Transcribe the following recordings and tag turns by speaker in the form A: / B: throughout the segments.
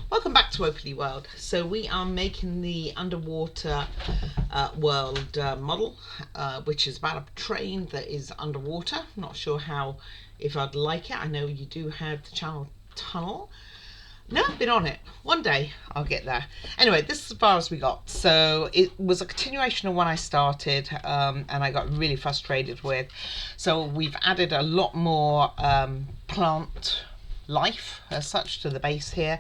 A: Welcome back to Opally World. So we are making the underwater world model, which is about a train that is underwater. Not sure if I'd like it. I know you do have the Channel Tunnel. No, I've been on it. One day I'll get there. Anyway, this is as far as we got. So it was a continuation of when I started, and I got really frustrated with. So we've added a lot more plant life as such to the base here,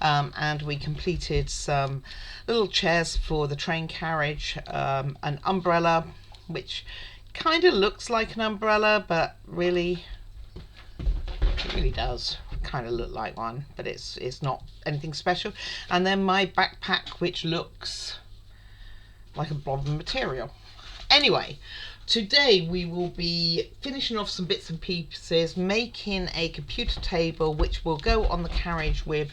A: and we completed some little chairs for the train carriage, an umbrella which kind of looks like an umbrella, but really it really does kind of look like one, but it's not anything special. And then my backpack, which looks like a blob of material. Anyway, today we will be finishing off some bits and pieces, making a computer table which will go on the carriage with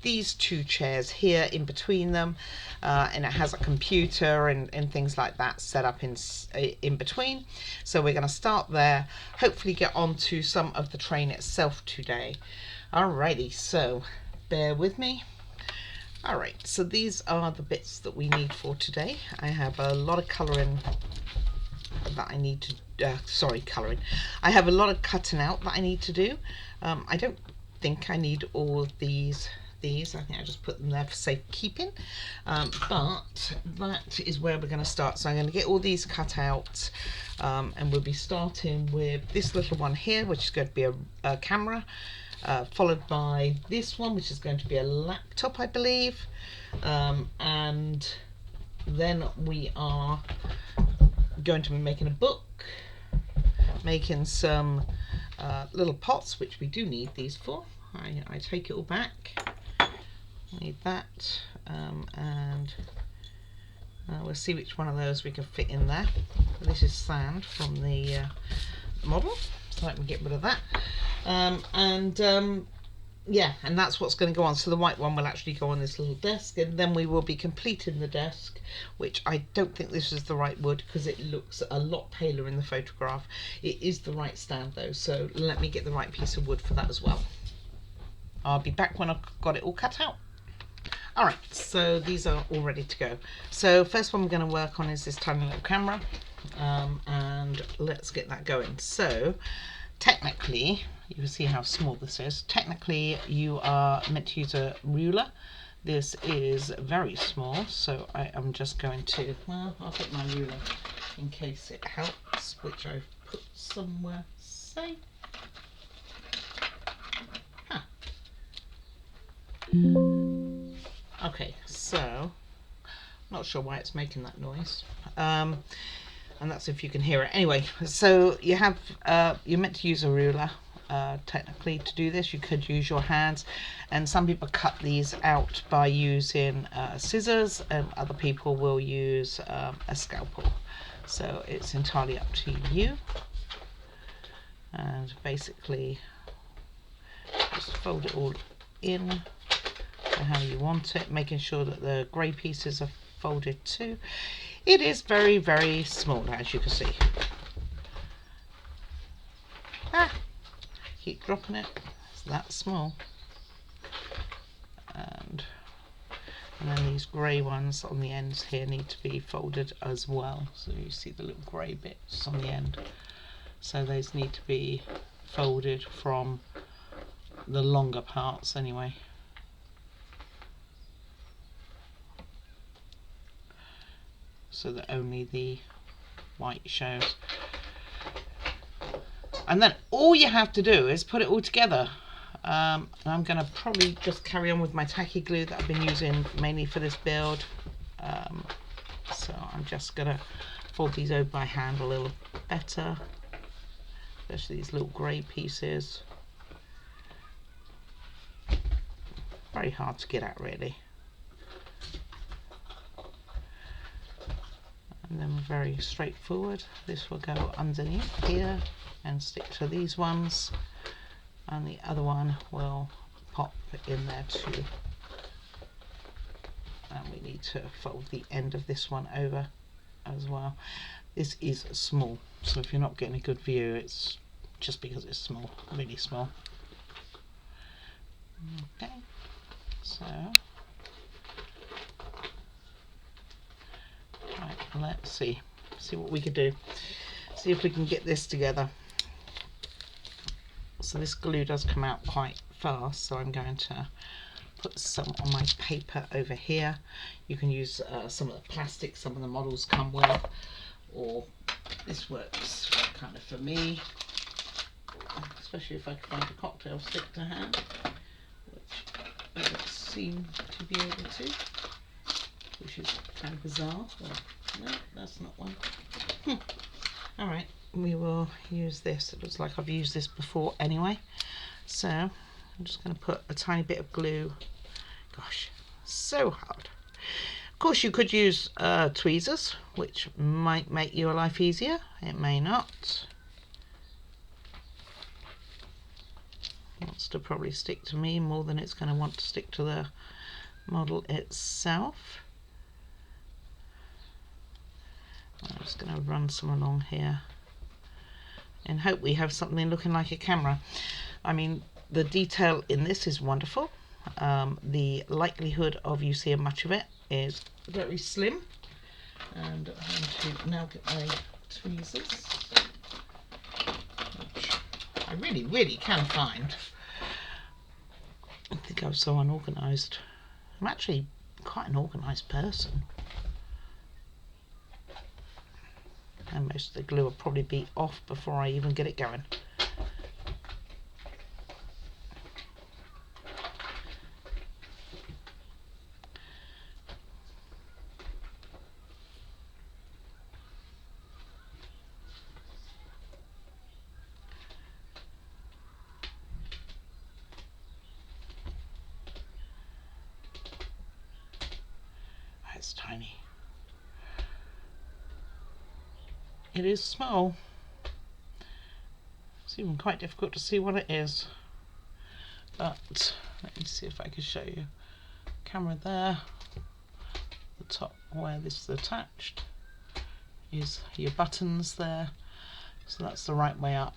A: these two chairs here in between them, and it has a computer and things like that set up in between. So we're going to start there, hopefully get on to some of the train itself today. Alrighty, so bear with me. Alright, so these are the bits that we need for today. I have a lot of colouring that I need to colouring. I have a lot of cutting out that I need to do. I don't think I need all of these. I think I just put them there for safekeeping, but that is where we're going to start. So I'm going to get all these cut out, and we'll be starting with this little one here, which is going to be a camera, followed by this one, which is going to be a laptop, I believe, and then we are going to be making a book, making some little pots, which we do need these for. I take it all back. Need that, and we'll see which one of those we can fit in there. This is sand from the model, so let me get rid of that. Yeah, and that's what's going to go on. So the white one will actually go on this little desk, and then we will be completing the desk, which I don't think this is the right wood because it looks a lot paler in the photograph. It is the right stand though, so let me get the right piece of wood for that as well. I'll be back when I've got it all cut out. Alright, so these are all ready to go. So first one we're going to work on is this tiny little camera, and let's get that going. So technically, you can see how small this is. Technically, you are meant to use a ruler. This is very small, so I am just going to, well, I'll take my ruler in case it helps, which I've put somewhere safe. Huh. Okay, so not sure why it's making that noise, and that's if you can hear it. Anyway, so you have you're meant to use a ruler. Technically, to do this you could use your hands, and some people cut these out by using scissors, and other people will use a scalpel. So it's entirely up to you, and basically just fold it all in how you want it, making sure that the grey pieces are folded too. It is very, very small, as you can see. Keep dropping it. It's that small. And then these grey ones on the ends here need to be folded as well. So you see the little grey bits on the end. So those need to be folded from the longer parts anyway. So that only the white shows. And then all you have to do is put it all together. And I'm going to probably just carry on with my tacky glue that I've been using mainly for this build. So I'm just going to fold these over by hand a little better, especially these little grey pieces. Very hard to get at, really. And then very straightforward, this will go underneath here and stick to these ones, and the other one will pop in there too. And we need to fold the end of this one over as well. This is small, so if you're not getting a good view, it's just because it's small, really small. Okay, so So, right, let's see what we can do. See if we can get this together. So this glue does come out quite fast, so I'm going to put some on my paper over here. You can use some of the plastic some of the models come with, or this works kind of for me, especially if I can find a cocktail stick to hand, which I don't seem to be able to, which is kind of bizarre. Well, no, that's not one. Alright, we will use this. It looks like I've used this before anyway. So I'm just going to put a tiny bit of glue. Gosh, so hard. Of course you could use tweezers, which might make your life easier. It may not. It wants to probably stick to me more than it's going to want to stick to the model itself. I'm just going to run some along here and hope we have something looking like a camera. I mean, the detail in this is wonderful. The likelihood of you seeing much of it is very slim. And I'm going to now get my tweezers, which I really can find. I think I was so unorganised. I'm actually quite an organised person. And most of the glue will probably be off before I even get it going. It's tiny. It is small. It's even quite difficult to see what it is. But let me see if I can show you. Camera there. The top where this is attached is your buttons there. So that's the right way up.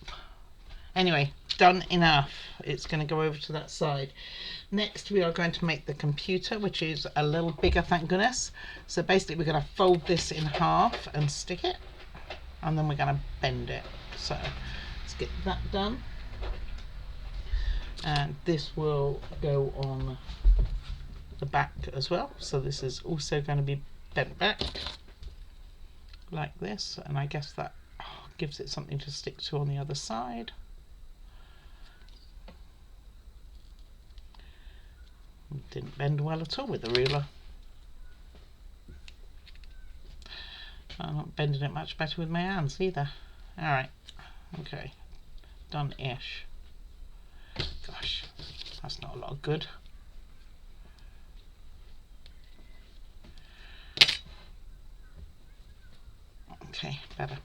A: Anyway, done enough. It's going to go over to that side. Next we are going to make the computer, which is a little bigger, thank goodness. So basically we're going to fold this in half and stick it, and then we're going to bend it. So let's get that done. And this will go on the back as well. So this is also going to be bent back like this, and I guess that gives it something to stick to on the other side. Didn't bend well at all with the ruler. I'm not bending it much better with my hands either. Alright, okay, done-ish. Gosh, that's not a lot of good. Okay, better.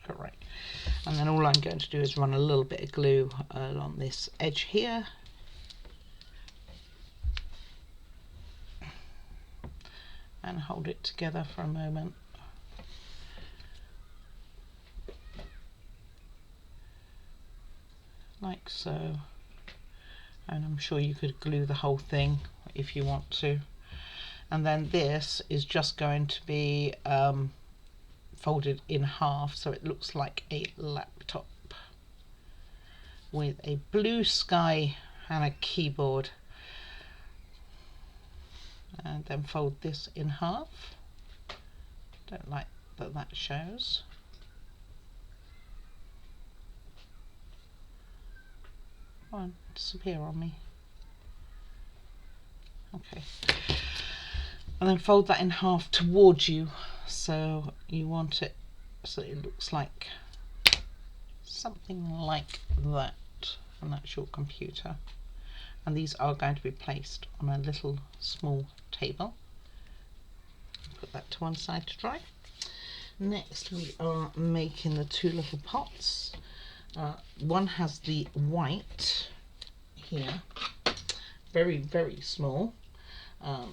A: Alright, and then all I'm going to do is run a little bit of glue along this edge here. And hold it together for a moment. Like so. And I'm sure you could glue the whole thing if you want to. And then this is just going to be folded in half so it looks like a laptop with a blue sky and a keyboard. And then fold this in half. Don't like that that shows. Come on, disappear on me. Okay. And then fold that in half towards you, so you want it so it looks like something like that, and that's your computer. And these are going to be placed on a little small table. Put that to one side to dry. Next we are making the two little pots. One has the white here, very small,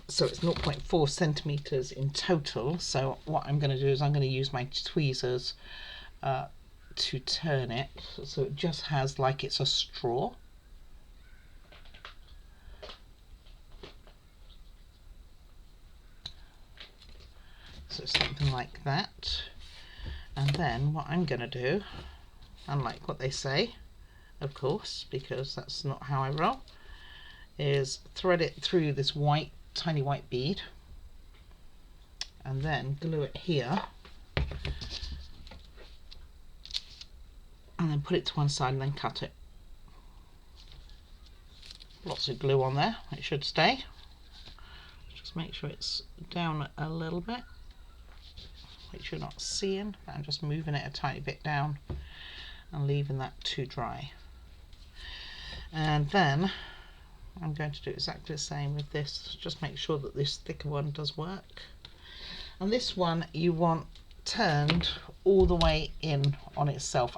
A: so it's 0.4 centimeters in total. So what I'm going to do is I'm going to use my tweezers to turn it so it just has like it's a straw. So something like that. And then what I'm going to do, unlike what they say, of course, because that's not how I roll, is thread it through this white, tiny white bead, and then glue it here, and then put it to one side and then cut it. Lots of glue on there, it should stay. Just make sure it's down a little bit, which you're not seeing, but I'm just moving it a tiny bit down and leaving that to dry. And then I'm going to do exactly the same with this, just make sure that this thicker one does work. And this one you want turned all the way in on itself.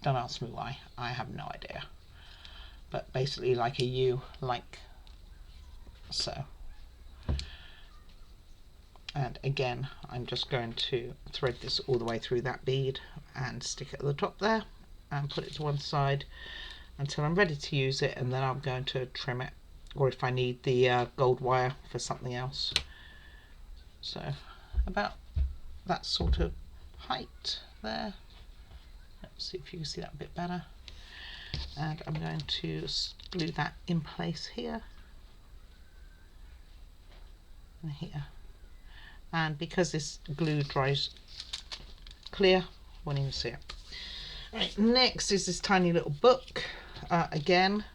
A: Don't ask me why, I have no idea. But basically like a U, like so. And again, I'm just going to thread this all the way through that bead and stick it at the top there and put it to one side until I'm ready to use it, and then I'm going to trim it, or if I need the gold wire for something else. So about that sort of height there. Let's see if you can see that a bit better. And I'm going to glue that in place here and here. And because this glue dries clear, won't even see it. Right, next is this tiny little book. Again,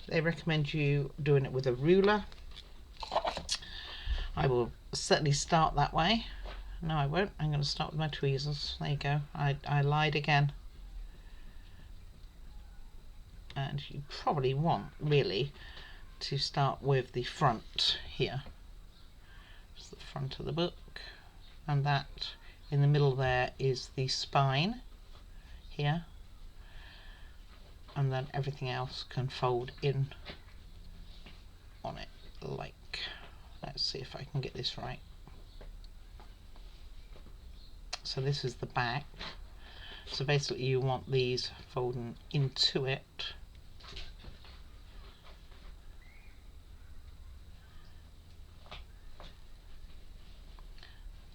A: they recommend you doing it with a ruler. I will certainly start that way. No, I won't. I'm going to start with my tweezers. There you go. I lied again. And you probably want, really, to start with the front here. It's the front of the book. And that in the middle there is the spine here. And then everything else can fold in on it like, let's see if I can get this right. So this is the back. So basically you want these folding into it.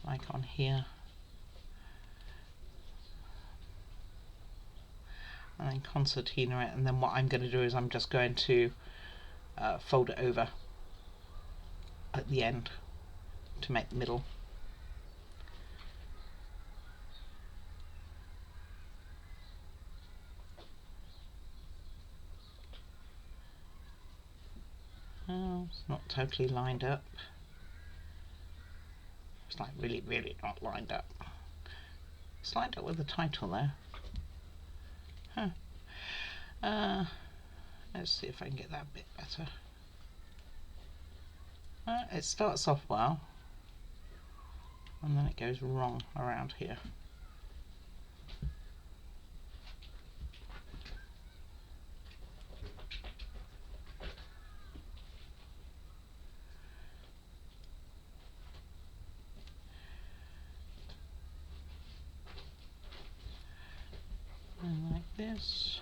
A: Like on here. And then concertina it, and then what I'm going to do is I'm just going to fold it over at the end to make the middle. Oh, it's not totally lined up. It's like really, really not lined up. It's lined up with the title there. Huh. Let's see if I can get that a bit better. It starts off well, and then it goes wrong around here. And like this.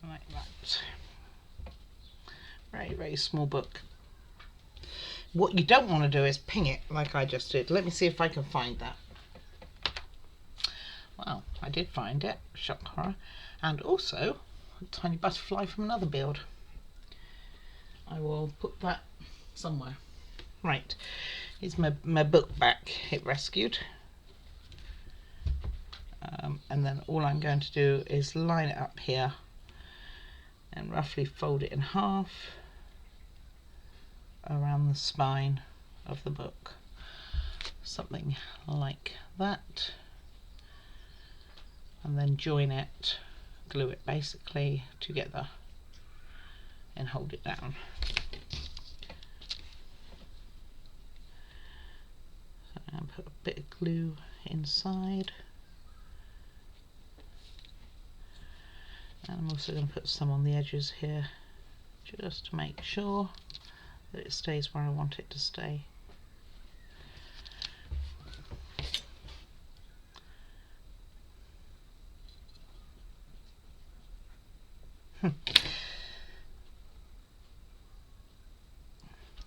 A: Like that. Very, very small book. What you don't want to do is ping it like I just did. Let me see if I can find that. Well, I did find it. Shock horror. And also a tiny butterfly from another build. I will put that somewhere. Right, here's my book back. It rescued. And then all I'm going to do is line it up here and roughly fold it in half around the spine of the book. Something like that. And then join it, glue it basically together and hold it down. So I'm put a bit of glue inside. And I'm also going to put some on the edges here just to make sure that it stays where I want it to stay.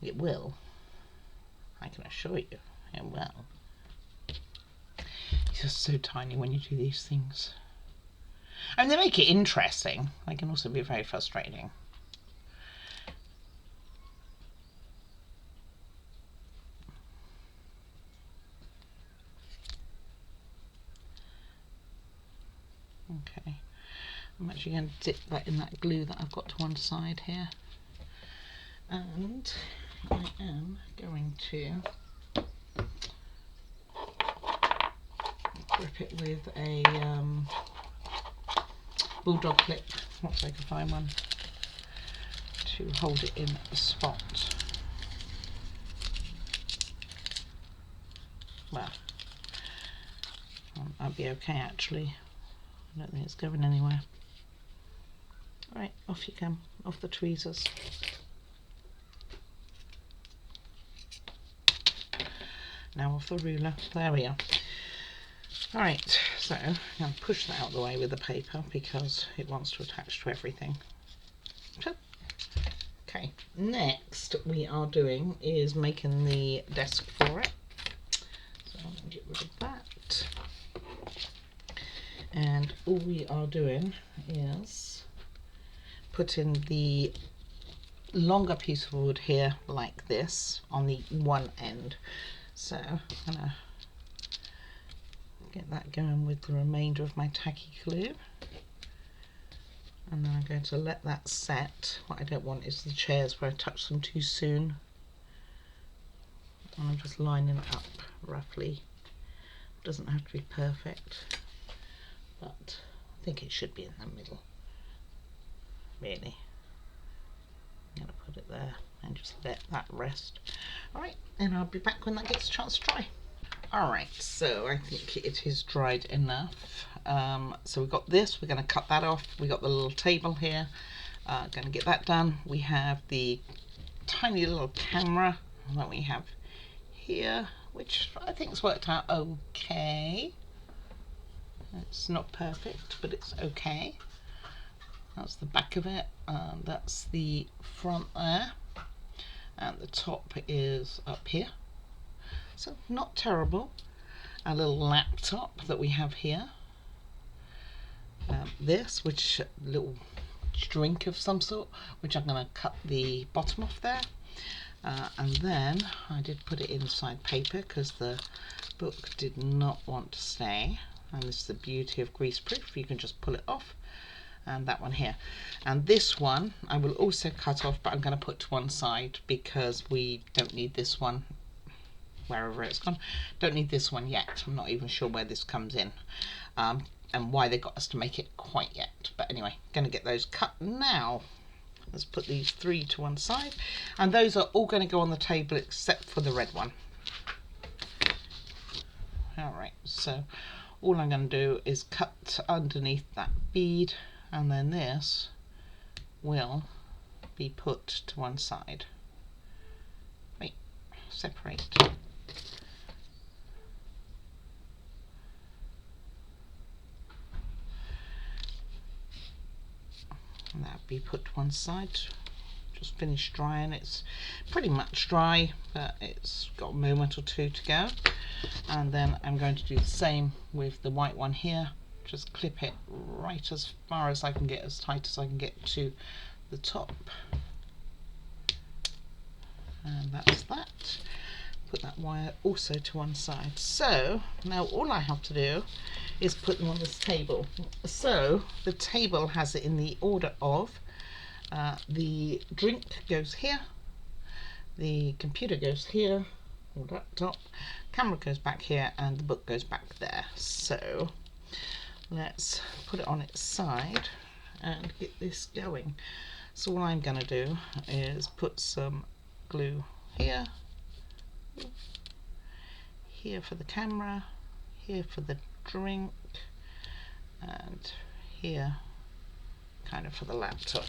A: It will. I can assure you, it will. It's just so tiny when you do these things. And they make it interesting. They can also be very frustrating. Okay, I'm actually going to dip that in that glue that I've got to one side here. And I am going to grip it with a bulldog clip, once I can find one, to hold it in the spot. Well, that'll be okay actually. I don't think it's going anywhere. Right, off you come, off the tweezers. Now off the ruler. There we are. Alright, so I'm going to push that out of the way with the paper because it wants to attach to everything. Okay, next we are doing is making the desk for it. So I'm going to get rid of that. And all we are doing is putting the longer piece of wood here like this on the one end. So I'm going to get that going with the remainder of my tacky glue. And then I'm going to let that set. What I don't want is the chairs where I touch them too soon. And I'm just lining it up roughly. It doesn't have to be perfect, but I think it should be in the middle, really. I'm going to put it there and just let that rest. Alright, and I'll be back when that gets a chance to dry. Alright, so I think it is dried enough. So we've got this, we're going to cut that off. We've got the little table here, going to get that done. We have the tiny little camera that we have here, which I think has worked out okay. It's not perfect, but it's okay. That's the back of it, that's the front there, and the top is up here. So not terrible. A little laptop that we have here. This, which little drink of some sort, which I'm going to cut the bottom off there. And then I did put it inside paper because the book did not want to stay. And this is the beauty of greaseproof. You can just pull it off. And that one here. And this one I will also cut off, but I'm going to put to one side because we don't need this one. Wherever it's gone, don't need this one yet. I'm not even sure where this comes in, and why they got us to make it quite yet. But anyway, going to get those cut now. Let's put these three to one side, and those are all going to go on the table except for the red one. Alright, so all I'm going to do is cut underneath that bead, and then this will be put to one side. Wait, separate. And that'll be put to one side. Just finished drying. It's pretty much dry, but it's got a moment or two to go. And then I'm going to do the same with the white one here. Just clip it right as far as I can get, as tight as I can get to the top. And that's that. Put that wire also to one side. So now all I have to do is put them on this table. So the table has it in the order of the drink goes here, the computer goes here, or laptop, camera goes back here, and the book goes back there. So let's put it on its side and get this going. So what I'm going to do is put some glue here, here for the camera, here for the drink, and here kind of for the laptop.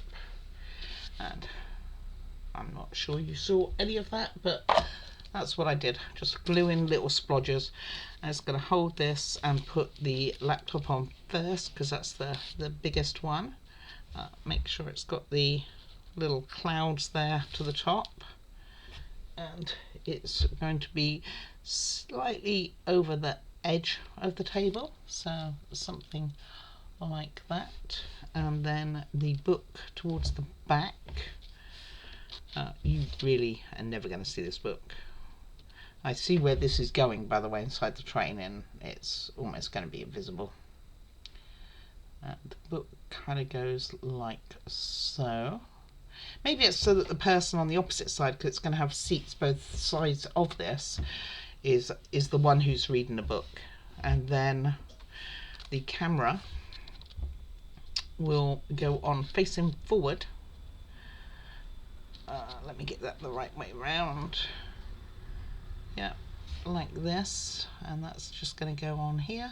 A: And I'm not sure you saw any of that, but that's what I did. Just glue in little splodges. I'm just going to hold this and put the laptop on first because that's the biggest one. Make sure it's got the little clouds there to the top, and it's going to be slightly over the edge of the table, so something like that. And then the book towards the back. You really are never going to see this book. I see where this is going, by the way, inside the train, and it's almost going to be invisible. The book kind of goes like so. Maybe it's so that the person on the opposite side, because it's going to have seats both sides of this, is the one who's reading the book. And then the camera will go on facing forward. Let me get that the right way around. Yeah, like this, and that's just going to go on here.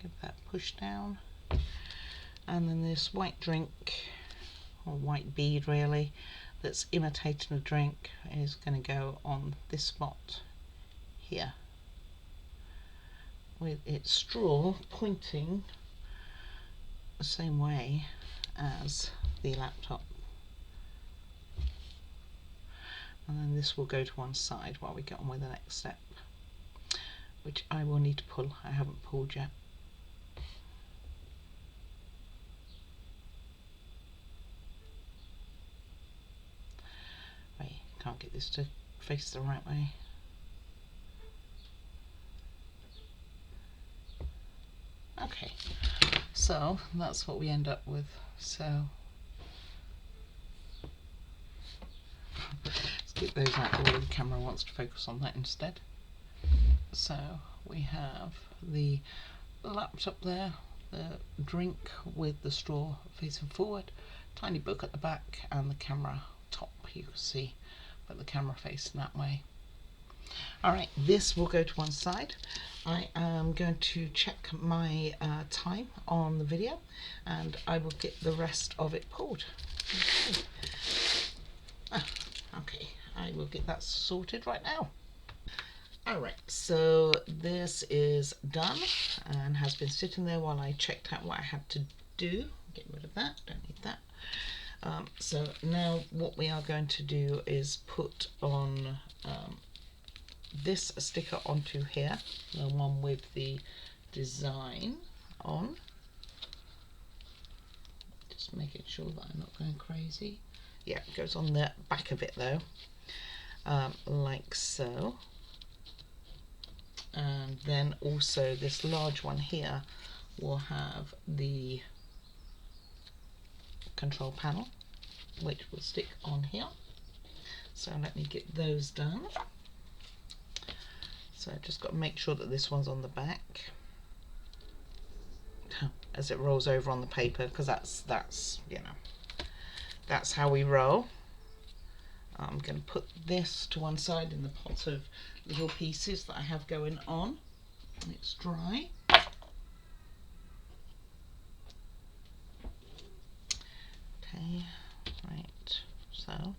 A: Give that push down, and then this white drink, or white bead really, that's imitating a drink, is going to go on this spot here, with its straw pointing the same way as the laptop. And then this will go to one side while we get on with the next step, which I will need to pull. I haven't pulled yet. Wait, can't get this to face the right way. Okay, so that's what we end up with. So let's get those out of the way. The camera wants to focus on that instead. So we have the laptop there, the drink with the straw facing forward, tiny book at the back, and the camera top, you can see, but the camera facing that way. Alright, this will go to one side. I am going to check my time on the video, and I will get the rest of it pulled. Okay. Okay, I will get that sorted right now. Alright, so this is done and has been sitting there while I checked out what I had to do. Get rid of that, don't need that. So now what we are going to do is put on this sticker onto here, the one with the design on. Just making sure that I'm not going crazy. Yeah, it goes on the back of it though, like so. And then also this large one here will have the control panel, which will stick on here. So let me get those done. So I just got to make sure that this one's on the back as it rolls over on the paper, because that's you know, that's how we roll. I'm going to put this to one side in the pot of little pieces that I have going on. It's dry. Okay, right, so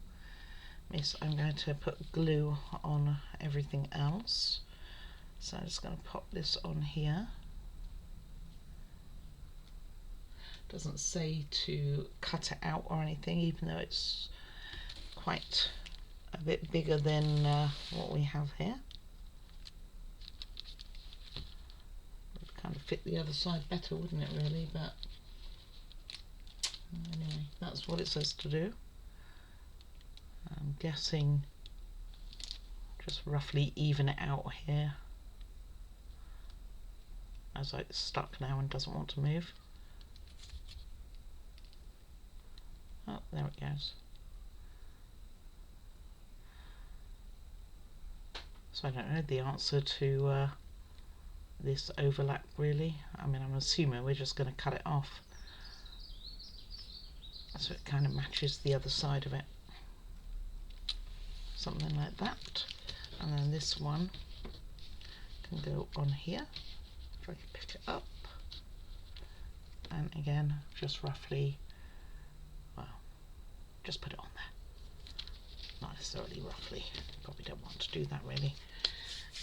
A: yes, I'm going to put glue on everything else. So I'm just going to pop this on here. Doesn't say to cut it out or anything, even though it's quite a bit bigger than what we have here. Would kind of fit the other side better, wouldn't it really? But anyway, that's what it says to do. I'm guessing just roughly even it out here, as it's stuck now and doesn't want to move. Oh, there it goes. So I don't know the answer to this overlap really. I mean, I'm assuming we're just going to cut it off so it kind of matches the other side of it. Something like that. And then this one can go on here. If I can pick it up. And again, just roughly, well, just put it on there. Not necessarily roughly. Probably don't want to do that really.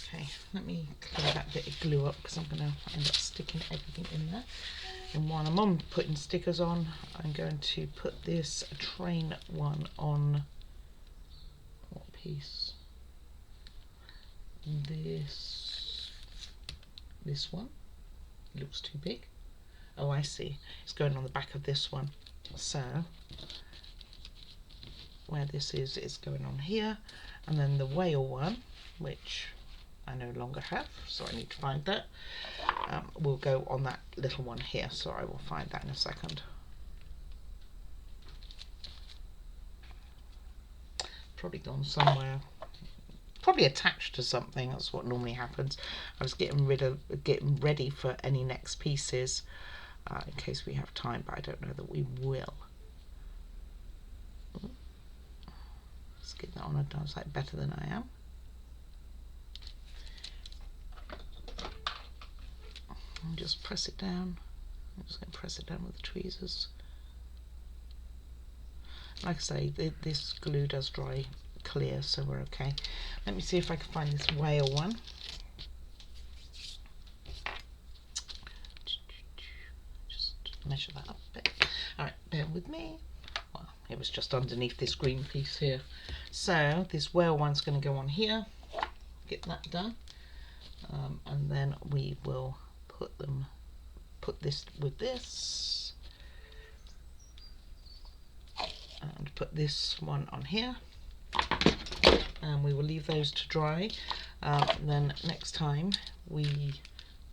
A: Okay, let me clear that bit of glue up because I'm going to end up sticking everything in there. And while I'm on putting stickers on, I'm going to put this train one on, what piece? This one. It looks too big. Oh, I see. It's going on the back of this one. So where this is, it's going on here. And then the whale one, which I no longer have, so I need to find that, will go on that little one here. So I will find that in a second. Probably gone somewhere. Probably attached to something. That's what normally happens. I was getting ready for any next pieces in case we have time, but I don't know that we will. Let's get that on a dance like better than I am. And just press it down. I'm just going to press it down with the tweezers. Like I say, this glue does dry clear, so we're okay. Let me see if I can find this whale one. Just measure that up a bit. Alright, bear with me. Well, it was just underneath this green piece here. So this whale one's going to go on here. Get that done. And then we will put this with this. And put this one on here. And we will leave those to dry. Then next time I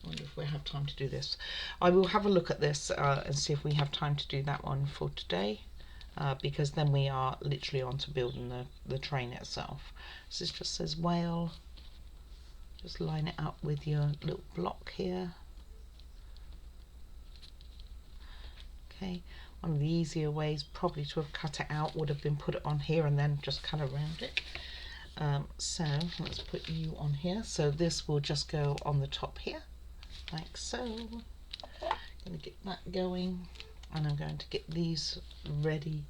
A: wonder if we have time to do this. I will have a look at this and see if we have time to do that one for today, because then we are literally on to building the train itself. So this just says whale. Just line it up with your little block here. Okay, one of the easier ways probably to have cut it out would have been put it on here and then just cut around it. So let's put you on here. So this will just go on the top here, like so. Going to get that going, and I'm going to get these ready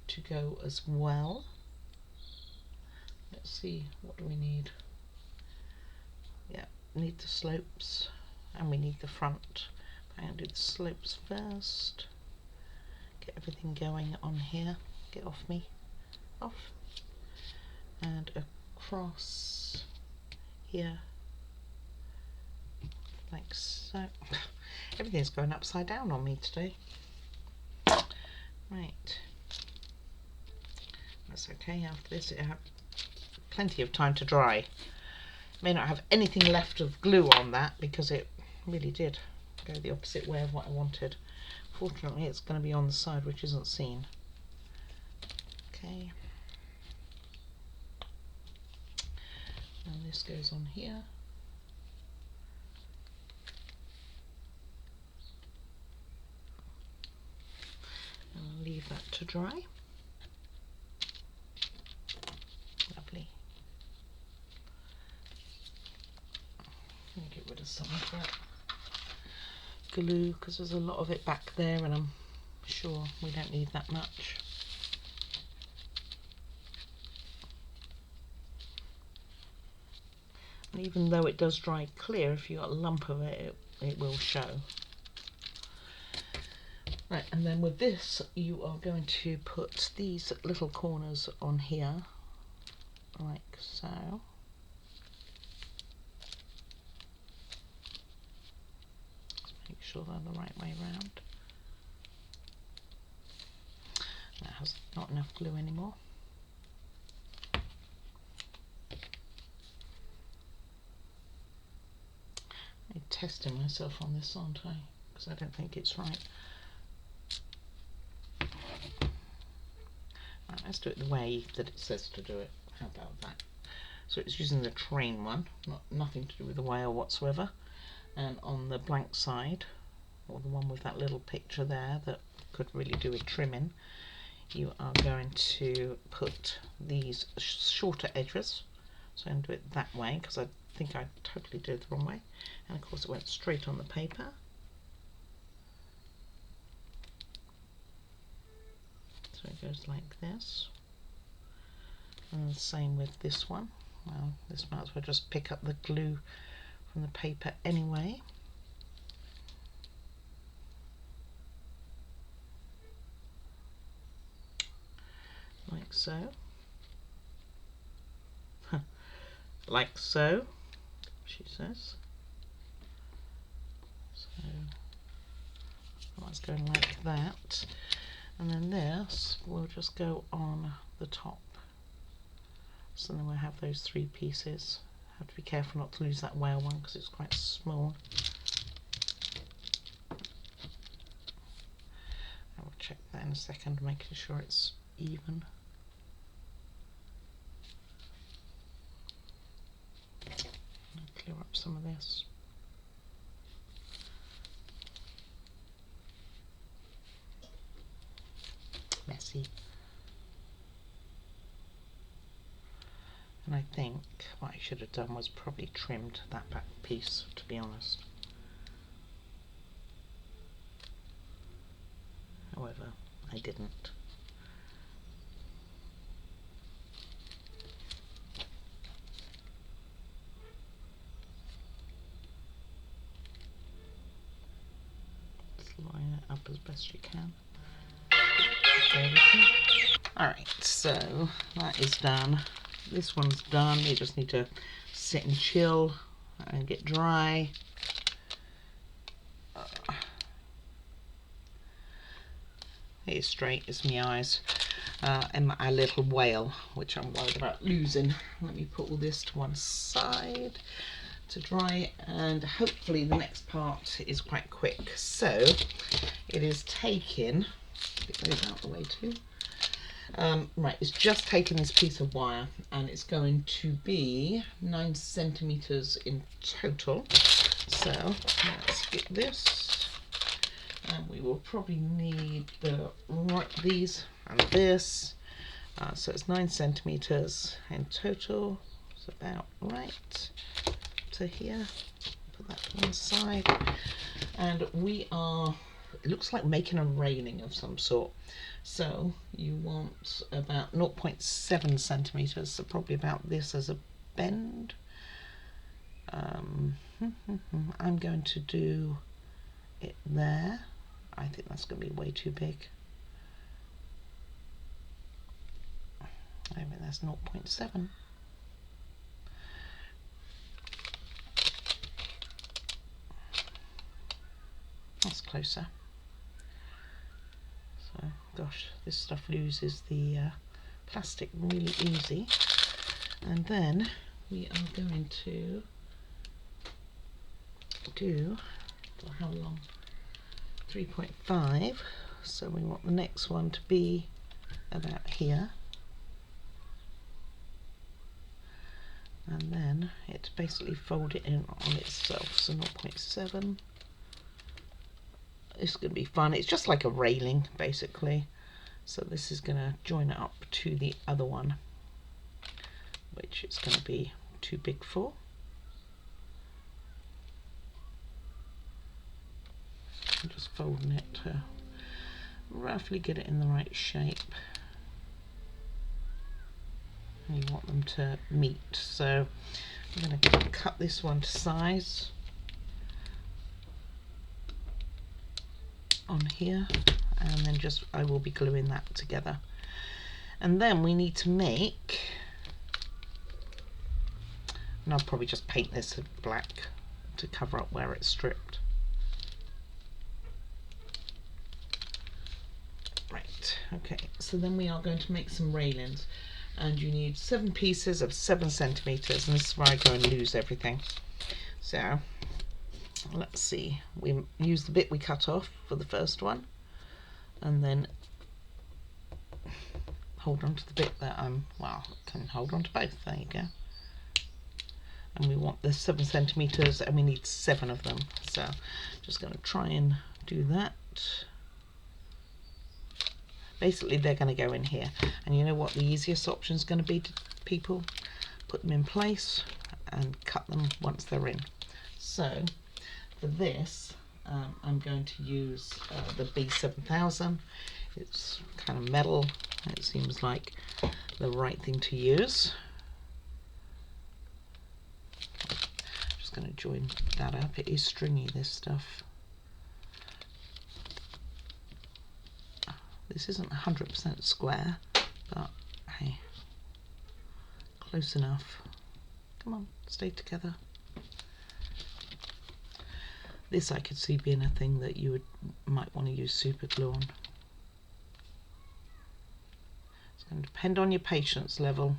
A: to go as well. Let's see, what do we need? Yeah, need the slopes and we need the front. I'm going to do the slopes first. Get everything going on here. Get off me. Off. And across here. Like so. Everything's going upside down on me today. Right. That's okay. After this, it have plenty of time to dry. May not have anything left of glue on that because it really did go the opposite way of what I wanted. Fortunately, it's going to be on the side which isn't seen. Okay. And this goes on here. And I'll leave that to dry. Lovely. Let me get rid of some of that glue because there's a lot of it back there and I'm sure we don't need that much. And even though it does dry clear, if you've got a lump of it, it will show. Right, and then with this you are going to put these little corners on here, like so. Make sure they're the right way around. That has not enough glue anymore. I'm testing myself on this, aren't I? Because I don't think it's right. Right, let's do it the way that it says to do it. How about that? So it's using the train one, nothing to do with the whale whatsoever. And on the blank side, or the one with that little picture there that could really do with trimming, you are going to put these shorter edges. So I'm going to do it that way because I think I totally did it the wrong way. And of course it went straight on the paper. So it goes like this. And the same with this one. Well, this might as well just pick up the glue from the paper anyway. like so. Like so, she says. So that's going like that. And then this will just go on the top. So then we'll have those 3 pieces. Have to be careful not to lose that whale one because it's quite small. I will check that in a second, making sure it's even. I'll clear up some of this. Messy. And I think what I should have done was probably trimmed that back piece, to be honest. However, I didn't. Just line it up as best you can. Alright, so that is done. This one's done. You just need to sit and chill and get dry. It's straight, it's my eyes. And my little whale, which I'm worried about losing. Let me put all this to one side to dry, and hopefully the next part is quite quick. So it is taking, get those out of the way too. Right, it's just taken this piece of wire, and it's going to be 9 centimeters in total. So let's get this, and we will probably need these and this. So it's 9 centimeters in total. It's about right to here. Put that to one side, and we are. It looks like making a railing of some sort. So you want about 0.7 centimeters, so probably about this as a bend. I'm going to do it there. I think that's going to be way too big. I think that's 0.7. That's closer. So, gosh, this stuff loses the plastic really easy. And then we are going to do, how long? 3.5. So we want the next one to be about here. And then it's basically fold it in on itself. So 0.7. It's going to be fun. It's just like a railing basically. So this is going to join it up to the other one, which it's going to be too big for. I'm just folding it to roughly get it in the right shape. And you want them to meet. So I'm going to cut this one to size on here, and then just I will be gluing that together. And then we need to make, and I'll probably just paint this black to cover up where it's stripped. Right, okay, so then we are going to make some railings, and you need 7 pieces of 7 centimeters, and this is where I go and lose everything. So let's see, we use the bit we cut off for the first one, and then hold on to the bit that well, can hold on to both, there you go. And we want the 7 centimeters, and we need 7 of them. So just going to try and do that. Basically they're going to go in here, and you know what the easiest option is going to be to people? Put them in place and cut them once they're in. So for this, I'm going to use the B7000. It's kind of metal. It seems like the right thing to use. Just going to join that up. It is stringy, this stuff. This isn't 100% square, but Okay, close enough. Come on, stay together. This I could see being a thing that you might want to use super glue on. It's going to depend on your patience level.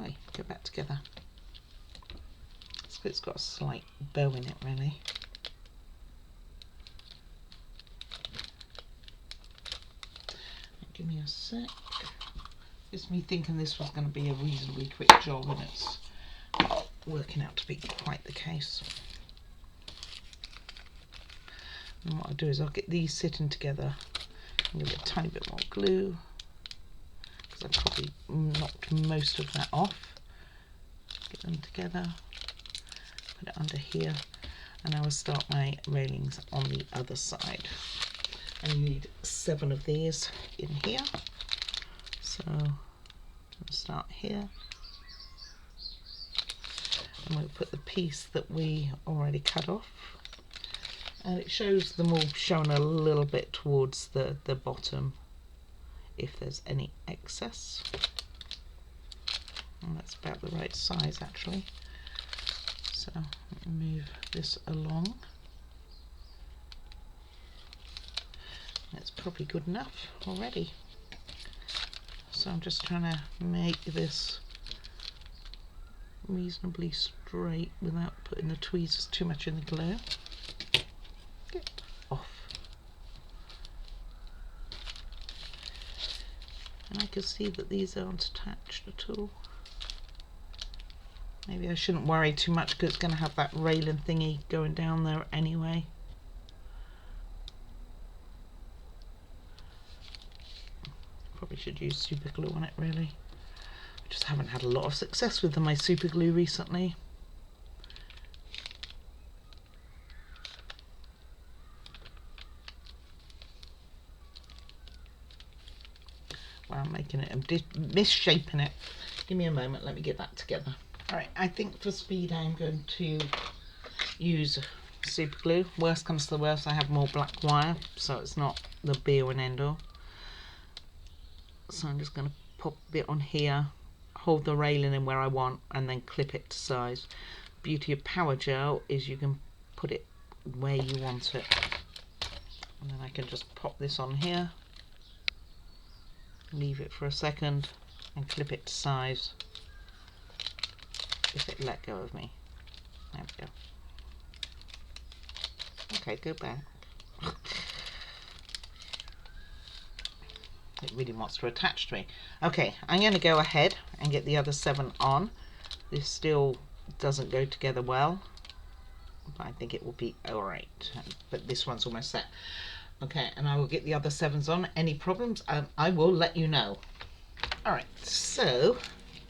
A: Okay, go back together. So it's got a slight bow in it, really. Give me a sec. It's me thinking this was going to be a reasonably quick job, and it's working out to be quite the case. And what I'll do is I'll get these sitting together and give it a tiny bit more glue, because I probably knocked most of that off. Get them together, put it under here, and I will start my railings on the other side. And you need 7 of these in here. So we'll start here. And we'll put the piece that we already cut off. And it shows them all showing a little bit towards the bottom if there's any excess. And that's about the right size actually. So let me move this along. That's probably good enough already. So I'm just trying to make this reasonably straight without putting the tweezers too much in the glue. Get off. And I can see that these aren't attached at all. Maybe I shouldn't worry too much because it's going to have that railing thingy going down there anyway. Probably should use super glue on it really. I just haven't had a lot of success with my super glue recently. Well, I'm making it, I'm misshaping it. Give me a moment, let me get that together. Alright, I think for speed I'm going to use super glue. Worst comes to the worst, I have more black wire, so it's not the be all and end all. So I'm just going to pop a bit on here, hold the railing in where I want, and then clip it to size. Beauty of power gel is you can put it where you want it. And then I can just pop this on here, leave it for a second, and clip it to size if it let go of me. There we go. Okay, go back. It really wants to attach to me. Okay, I'm going to go ahead and get the other 7 on. This still doesn't go together well, but I think it will be alright. But this one's almost set. Okay, and I will get the other 7s on. Any problems, I will let you know. Alright, so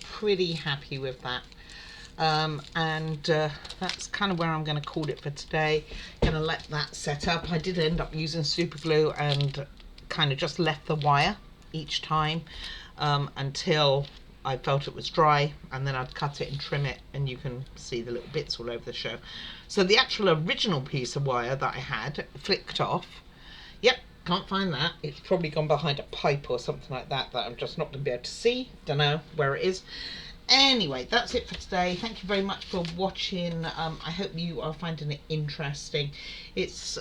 A: pretty happy with that. That's kind of where I'm going to call it for today. Going to let that set up. I did end up using super glue and kind of just left the wire each time until I felt it was dry, and then I'd cut it and trim it, and you can see the little bits all over the show. So the actual original piece of wire that I had flicked off. Yep, can't find that. It's probably gone behind a pipe or something like that I'm just not going to be able to see. Don't know where it is. Anyway, that's it for today. Thank you very much for watching. I hope you are finding it interesting. It's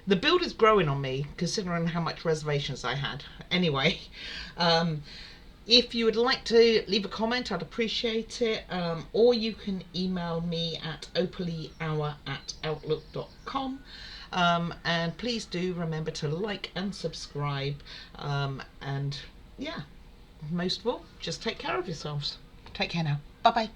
A: the build is growing on me, considering how much reservations I had. Anyway, if you would like to leave a comment, I'd appreciate it. Or you can email me at opallyhour@outlook.com. And please do remember to like and subscribe. And yeah, most of all, just take care of yourselves. Take care now. Bye bye.